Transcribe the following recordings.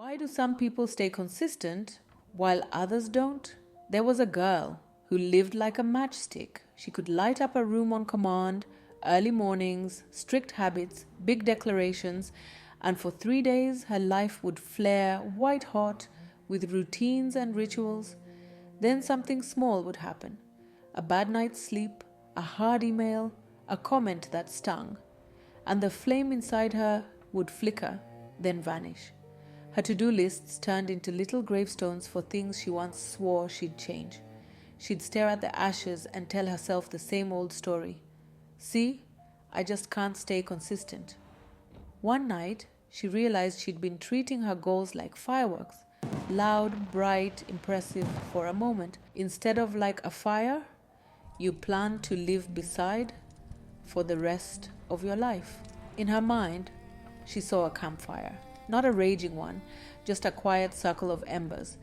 Why do some people stay consistent while others don't? There was a girl who lived like a matchstick. She could light up a room on command, early mornings, strict habits, big declarations, and for 3 days her life would flare white hot with routines and rituals. Then something small would happen. A bad night's sleep, a hard email, a comment that stung, and the flame inside her would flicker, then vanish. Her to-do lists turned into little gravestones for things she once swore she'd change. She'd stare at the ashes and tell herself the same old story. See, I just can't stay consistent. One night, she realized she'd been treating her goals like fireworks, loud, bright, impressive for a moment, instead of like a fire you plan to live beside for the rest of your life. In her mind, she saw a campfire. Not a raging one, just a quiet circle of embers.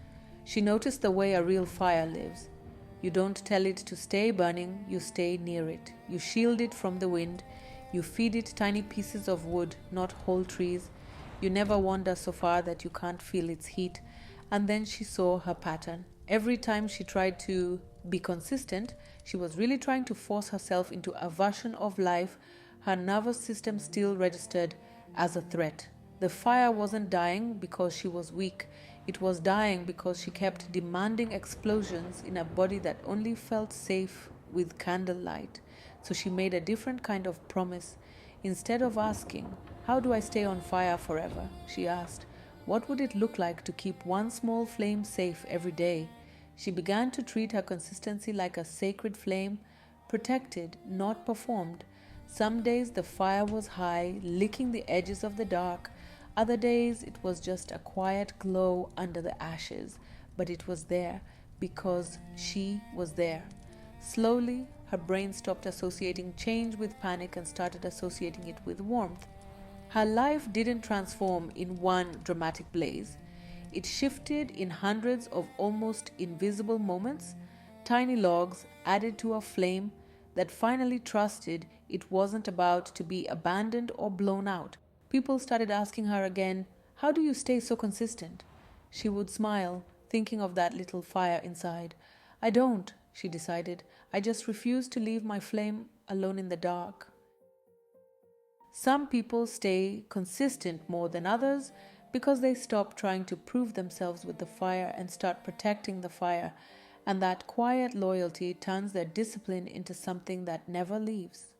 She noticed the way a real fire lives. You don't tell it to stay burning, you stay near it. You shield it from the wind. You feed it tiny pieces of wood, not whole trees. You never wander so far that you can't feel its heat. And then she saw her pattern. Every time she tried to be consistent, she was really trying to force herself into a version of life her nervous system still registered as a threat. The fire wasn't dying because she was weak. It was dying because she kept demanding explosions in a body that only felt safe with candlelight. So she made a different kind of promise. Instead of asking, "How do I stay on fire forever?" she asked, "What would it look like to keep one small flame safe every day?" She began to treat her consistency like a sacred flame, protected, not performed. Some days the fire was high, licking the edges of the dark. Other days it was just a quiet glow under the ashes, but it was there because she was there. Slowly, her brain stopped associating change with panic and started associating it with warmth. Her life didn't transform in one dramatic blaze. It shifted in hundreds of almost invisible moments, tiny logs added to a flame that finally trusted it wasn't about to be abandoned or blown out. People started asking her again, "How do you stay so consistent?" She would smile, thinking of that little fire inside. "I don't," she decided. "I just refuse to leave my flame alone in the dark." Some people stay consistent more than others because they stop trying to prove themselves with the fire and start protecting the fire, and that quiet loyalty turns their discipline into something that never leaves.